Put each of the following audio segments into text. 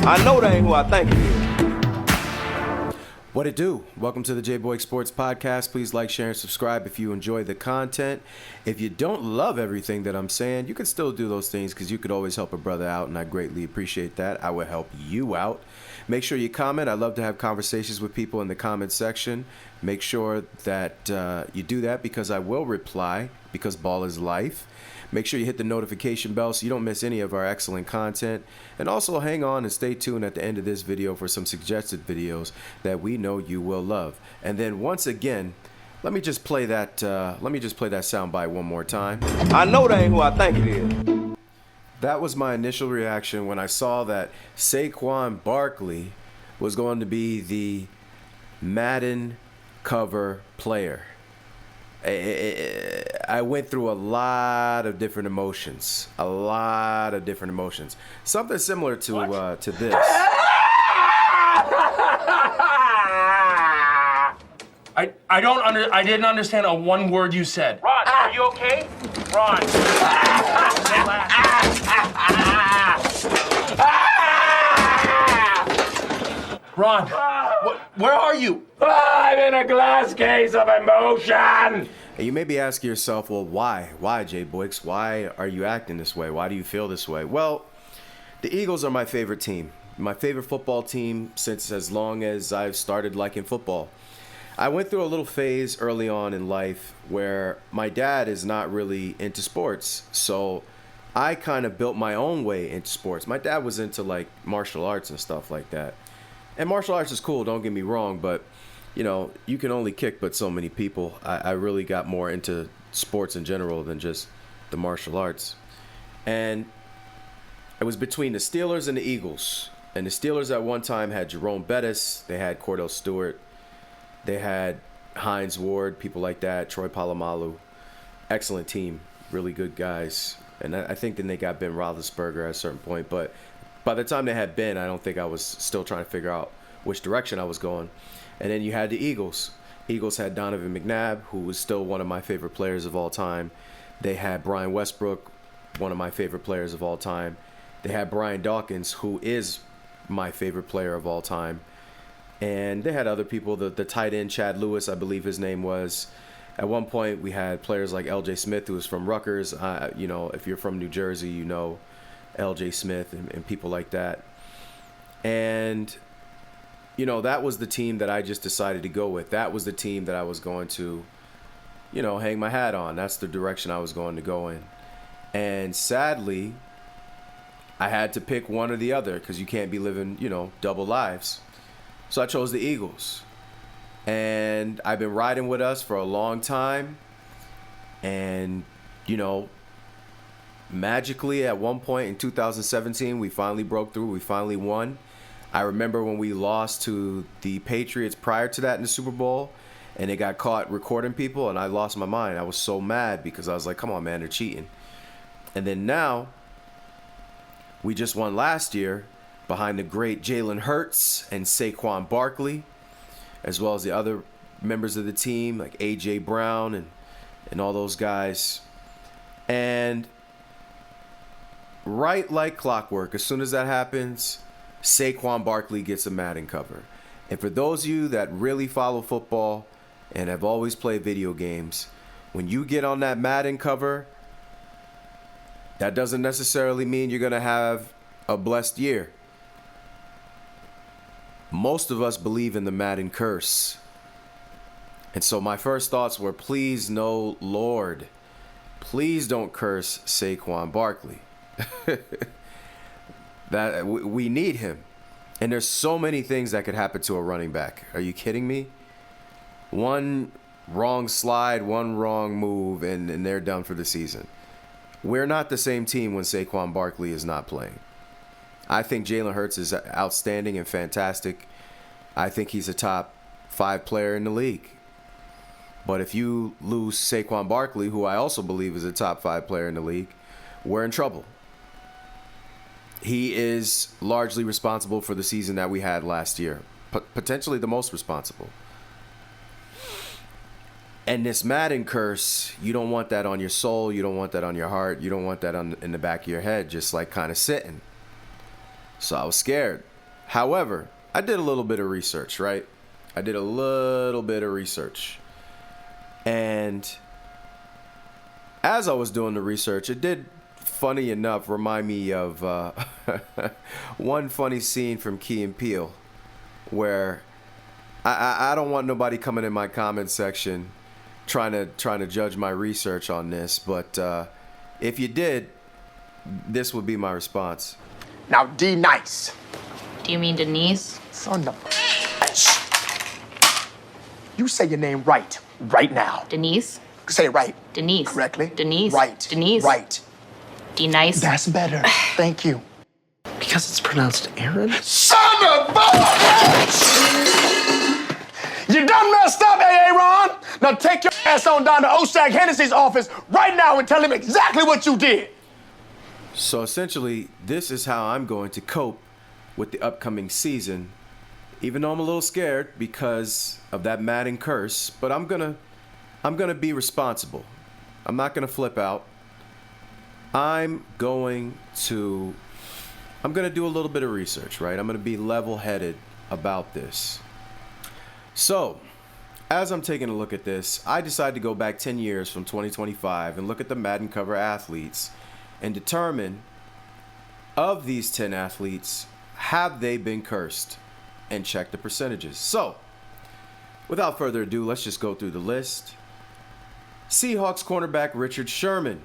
I know that ain't who I think it is. What it do? Welcome to the J-Boy Sports Podcast. Please like, share, and subscribe if you enjoy the content. If you don't love everything that I'm saying, you can still do those things because you could always help a brother out, and I greatly appreciate that. I would help you out. Make sure you comment. I love to have conversations with people in the comment section. Make sure that you do that because I will reply because ball is life. Make sure you hit the notification bell so you don't miss any of our excellent content. And also hang on and stay tuned at the end of this video for some suggested videos that we know you will love. And then once again, let me just play that soundbite one more time. I know that ain't who I think it is. That was my initial reaction when I saw that Saquon Barkley was going to be the Madden cover player. I went through a lot of different emotions. Something similar to this. I didn't understand a one word you said. Ron, are you okay? Ron. Ron, where are you? I'm in a glass case of emotion. And you may be asking yourself, well, why? Why, Jay Boyks? Why are you acting this way? Why do you feel this way? Well, the Eagles are my favorite team. My favorite football team since as long as I've started liking football. I went through a little phase early on in life where my dad is not really into sports. So I kind of built my own way into sports. My dad was into like martial arts and stuff like that. And martial arts is cool, don't get me wrong, but you know, you can only kick but so many people. I really got more into sports in general than just the martial arts. And it was between the Steelers and the Eagles. And the Steelers at one time had Jerome Bettis, they had Cordell Stewart, they had Hines Ward, people like that, Troy Polamalu. Excellent team, really good guys. And I think then they got Ben Roethlisberger at a certain point, but by the time they had Ben, I don't think I was still trying to figure out which direction I was going. And then you had the Eagles. Eagles had Donovan McNabb, who was still one of my favorite players of all time. They had Brian Westbrook, one of my favorite players of all time. They had Brian Dawkins, who is my favorite player of all time. And they had other people, the tight end, Chad Lewis, I believe his name was. At one point, we had players like L.J. Smith, who was from Rutgers. You know, if you're from New Jersey, you know L.J. Smith and people like that. And, you know, that was the team that I just decided to go with. That was the team that I was going to, you know, hang my hat on. That's the direction I was going to go in. And sadly, I had to pick one or the other because you can't be living, you know, double lives. So I chose the Eagles. And I've been riding with us for a long time. And, you know, magically at one point in 2017, we finally broke through. We finally won. I remember when we lost to the Patriots prior to that in the Super Bowl, and they got caught recording people, and I lost my mind. I was so mad because I was like, come on, man, they're cheating. And then now, we just won last year behind the great Jalen Hurts and Saquon Barkley, as well as the other members of the team, like A.J. Brown and all those guys. And right like clockwork, as soon as that happens, Saquon Barkley gets a Madden cover. And for those of you that really follow football and have always played video games, when you get on that Madden cover, that doesn't necessarily mean you're going to have a blessed year. Most of us believe in the Madden curse. And so my first thoughts were, please, no, Lord, please don't curse Saquon Barkley. That we need him. And there's so many things that could happen to a running back. Are you kidding me? One wrong slide, one wrong move, and they're done for the season. We're not the same team when Saquon Barkley is not playing. I think Jalen Hurts is outstanding and fantastic. I think he's a top 5 player in the league. But if you lose Saquon Barkley, who I also believe is a top 5 player in the league, we're in trouble. He is largely responsible for the season that we had last year. Potentially the most responsible. And this Madden curse, you don't want that on your soul. You don't want that on your heart. You don't want that in the back of your head, just like kind of sitting. So I was scared. However, I did a little bit of research, right? I did a little bit of research. And as I was doing the research, it did, funny enough, remind me of one funny scene from Key and Peele, where I don't want nobody coming in my comment section trying to judge my research on this, but if you did, this would be my response. Now, D nice. Do you mean Denise? Son of You say your name right now. Denise? Say it right. Denise. Correctly. Denise. Right. Denise. Right. D-nice. That's better. Thank you. Because it's pronounced Aaron? Son of a bitch! You done messed up, Aaron. Now take your ass on down to Oshag Hennessy's office right now and tell him exactly what you did. So essentially, this is how I'm going to cope with the upcoming season, even though I'm a little scared because of that Madden curse, but I'm gonna be responsible. I'm not gonna flip out. I'm gonna do a little bit of research, right? I'm gonna be level-headed about this. So, as I'm taking a look at this, I decided to go back 10 years from 2025 and look at the Madden cover athletes and determine, of these 10 athletes, have they been cursed, and check the percentages. So, without further ado, let's just go through the list. Seahawks cornerback Richard Sherman.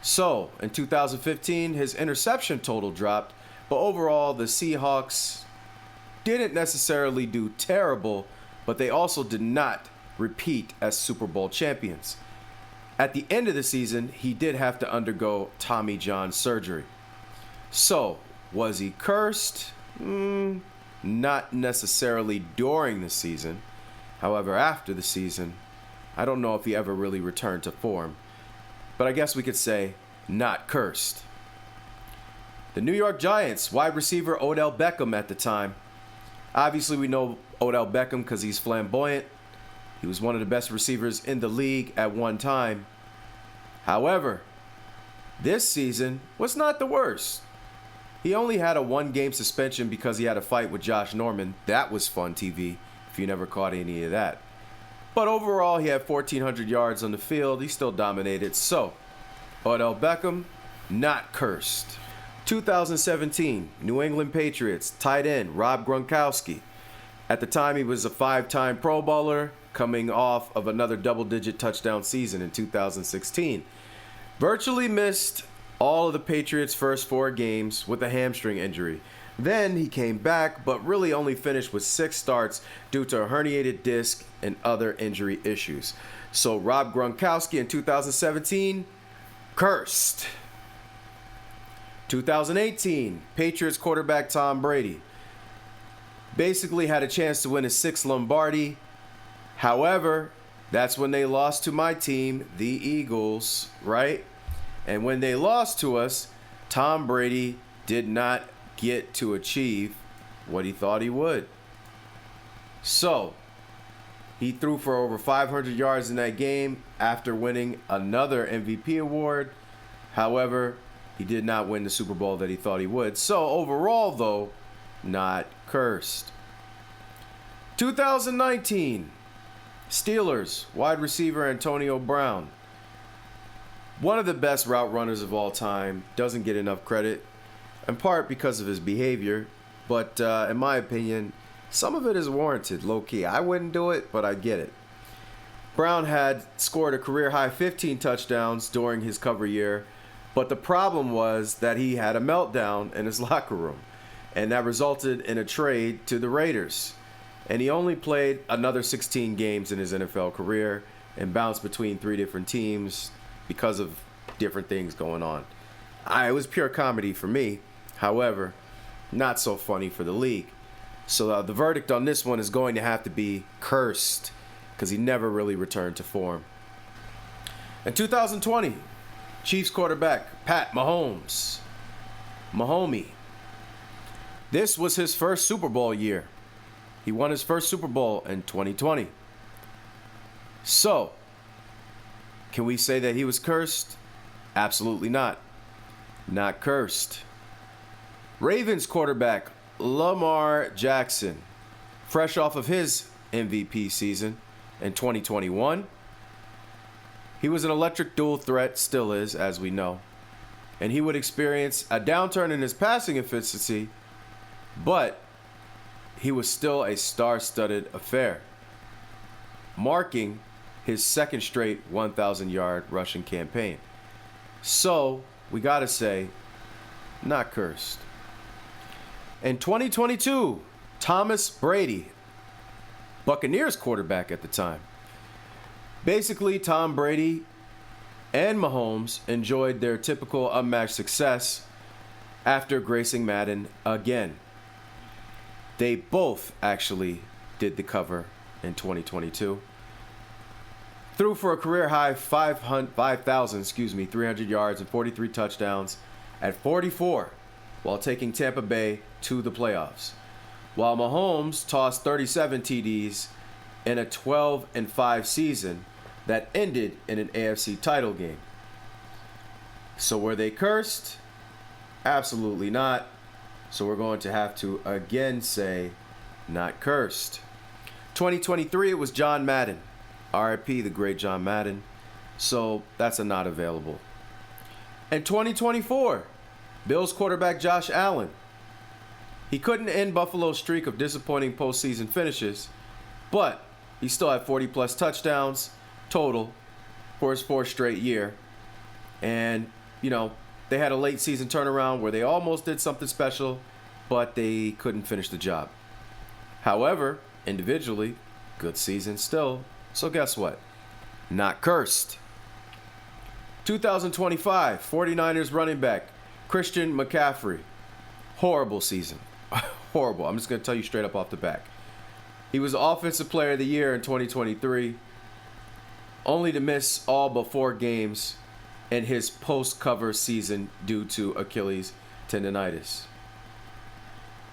So, in 2015, his interception total dropped, but overall, the Seahawks didn't necessarily do terrible, but they also did not repeat as Super Bowl champions. At the end of the season, he did have to undergo Tommy John surgery. So, was he cursed? Not necessarily during the season. However, after the season, I don't know if he ever really returned to form. But I guess we could say, not cursed. The New York Giants wide receiver Odell Beckham at the time. Obviously, we know Odell Beckham because he's flamboyant. He was one of the best receivers in the league at one time. However, this season was not the worst. He only had a one-game suspension because he had a fight with Josh Norman. That was fun TV, if you never caught any of that. But overall, he had 1,400 yards on the field. He still dominated. So, Odell Beckham, not cursed. 2017, New England Patriots, tight end Rob Gronkowski. At the time, he was a 5-time Pro Bowler, coming off of another double-digit touchdown season in 2016. Virtually missed all of the Patriots' first 4 games with a hamstring injury. Then he came back, but really only finished with 6 starts due to a herniated disc and other injury issues. So Rob Gronkowski in 2017, cursed. 2018, Patriots quarterback Tom Brady basically had a chance to win his 6th Lombardi. However, that's when they lost to my team, the Eagles, right? And when they lost to us, Tom Brady did not get to achieve what he thought he would. So, he threw for over 500 yards in that game after winning another MVP award. However, he did not win the Super Bowl that he thought he would. So, overall, though, not cursed. 2019, Steelers wide receiver Antonio Brown. One of the best route runners of all time, doesn't get enough credit, in part because of his behavior, but in my opinion, some of it is warranted, low-key. I wouldn't do it, but I get it. Brown had scored a career-high 15 touchdowns during his cover year, but the problem was that he had a meltdown in his locker room, and that resulted in a trade to the Raiders. And he only played another 16 games in his NFL career and bounced between 3 different teams because of different things going on. It was pure comedy for me. However, not so funny for the league. So the verdict on this one is going to have to be cursed because he never really returned to form. In 2020, Chiefs quarterback Pat Mahomes. Mahomie. This was his first Super Bowl year. He won his first Super Bowl in 2020. So, can we say that he was cursed? Absolutely not. Not cursed. Ravens quarterback Lamar Jackson, fresh off of his MVP season in 2021. He was an electric dual threat, still is, as we know. And he would experience a downturn in his passing efficiency, but he was still a star-studded affair, marking his second straight 1,000-yard rushing campaign. So, we gotta say, not cursed. In 2022, Thomas Brady, Buccaneers quarterback at the time. Basically, Tom Brady and Mahomes enjoyed their typical unmatched success after gracing Madden again. They both actually did the cover in 2022. Threw for a career high 5,300 yards and 43 touchdowns at 44 while taking Tampa Bay to the playoffs. While Mahomes tossed 37 TDs in a 12-5 season that ended in an AFC title game. So were they cursed? Absolutely not. So we're going to have to again say not cursed. 2023, it was John Madden. RIP, the great John Madden. So that's a not available. In 2024, Bills quarterback Josh Allen. He couldn't end Buffalo's streak of disappointing postseason finishes, but he still had 40-plus touchdowns total for his fourth straight year. And, they had a late season turnaround where they almost did something special, but they couldn't finish the job. However, individually, good season still. So guess what? Not cursed. 2025, 49ers running back Christian McCaffrey. Horrible season. Horrible. I'm just going to tell you straight up off the back. He was Offensive Player of the Year in 2023, only to miss all but 4 games in his post-cover season due to Achilles tendonitis.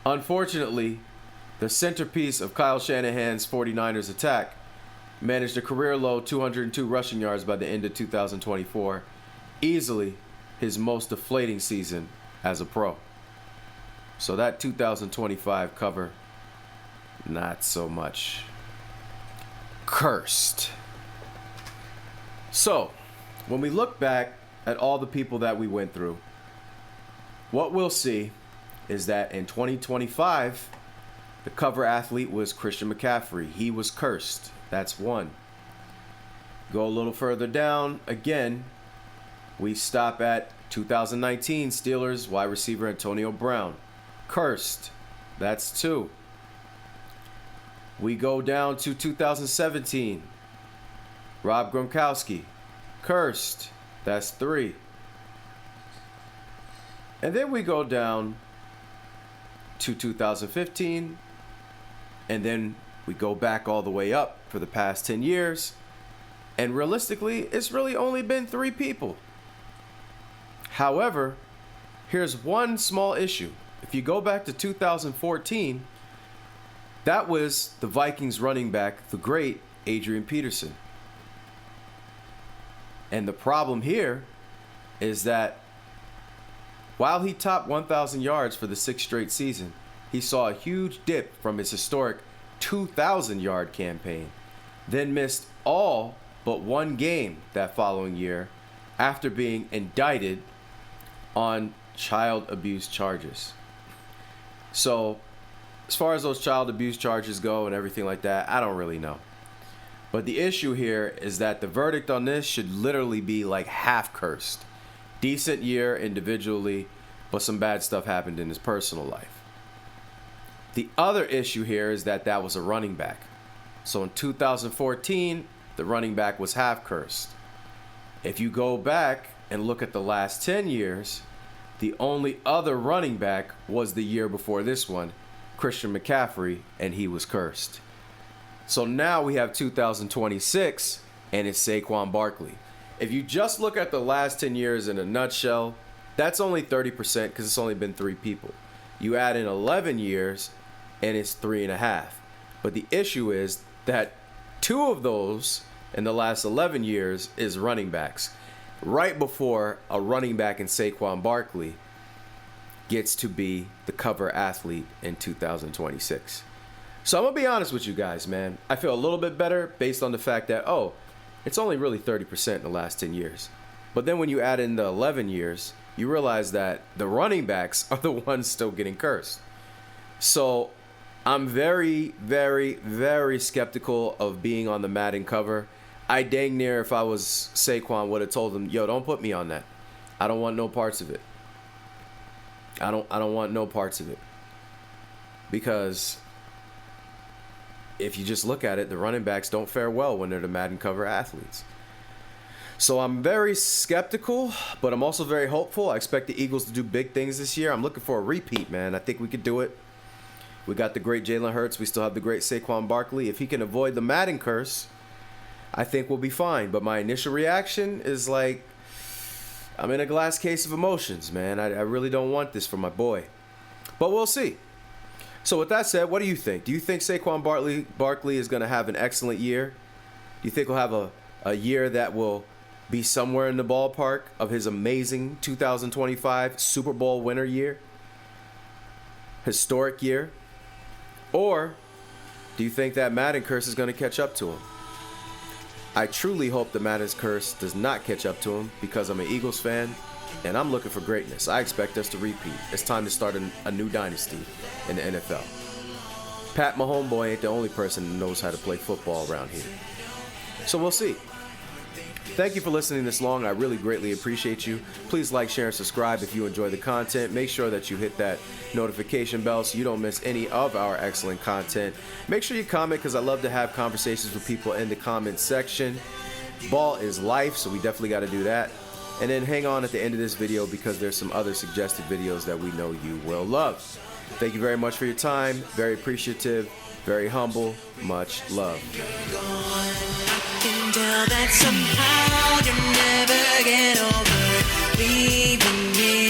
Unfortunately, the centerpiece of Kyle Shanahan's 49ers attack managed a career-low 202 rushing yards by the end of 2024, easily his most deflating season as a pro. So that 2025 cover, not so much. Cursed. So, when we look back at all the people that we went through, what we'll see is that in 2025, the cover athlete was Christian McCaffrey. He was cursed. That's one. Go a little further down. Again, we stop at 2019 Steelers wide receiver Antonio Brown. Cursed. That's 2. We go down to 2017. Rob Gronkowski. Cursed. That's 3. And then we go down to 2015. And then we go back all the way up for the past 10 years. And realistically, it's really only been 3 people. However, here's one small issue. If you go back to 2014, that was the Vikings running back, the great Adrian Peterson. And the problem here is that while he topped 1,000 yards for the 6th straight season, he saw a huge dip from his historic 2,000-yard campaign, then missed all but 1 game that following year after being indicted on child abuse charges. So, as far as those child abuse charges go and everything like that, I don't really know. But the issue here is that the verdict on this should literally be like half cursed. Decent year individually, but some bad stuff happened in his personal life. The other issue here is that that was a running back. So in 2014, the running back was half cursed. If you go back and look at the last 10 years, the only other running back was the year before this one, Christian McCaffrey, and he was cursed. So now we have 2026, and it's Saquon Barkley. If you just look at the last 10 years in a nutshell, that's only 30% because it's only been 3 people. You add in 11 years, and it's 3.5. But the issue is that 2 of those in the last 11 years is running backs. Right before a running back in Saquon Barkley gets to be the cover athlete in 2026. So I'm going to be honest with you guys, man. I feel a little bit better based on the fact that, oh, it's only really 30% in the last 10 years. But then when you add in the 11 years, you realize that the running backs are the ones still getting cursed. So I'm very, very, very skeptical of being on the Madden cover. I dang near, if I was Saquon, would have told him, yo, don't put me on that. I don't want no parts of it. I don't want no parts of it. Because if you just look at it, the running backs don't fare well when they're the Madden cover athletes. So I'm very skeptical, but I'm also very hopeful. I expect the Eagles to do big things this year. I'm looking for a repeat, man. I think we could do it. We got the great Jalen Hurts. We still have the great Saquon Barkley. If he can avoid the Madden curse, I think we'll be fine. But my initial reaction is like, I'm in a glass case of emotions, man. I really don't want this for my boy. But we'll see. So with that said, what do you think? Do you think Saquon Barkley is going to have an excellent year? Do you think he'll have a year that will be somewhere in the ballpark of his amazing 2025 Super Bowl winner year? Historic year? Or do you think that Madden curse is going to catch up to him? I truly hope the Madden's curse does not catch up to him because I'm an Eagles fan and I'm looking for greatness. I expect us to repeat. It's time to start a new dynasty in the NFL. Pat, my homeboy, ain't the only person who knows how to play football around here. So we'll see. Thank you for listening this long. I really greatly appreciate you. Please like, share, and subscribe if you enjoy the content. Make sure that you hit that notification bell so you don't miss any of our excellent content. Make sure you comment because I love to have conversations with people in the comment section. Ball is life, so we definitely got to do that. And then hang on at the end of this video because there's some other suggested videos that we know you will love. Thank you very much for your time. Very appreciative, very humble. Much love. That somehow you'll never get over leaving me.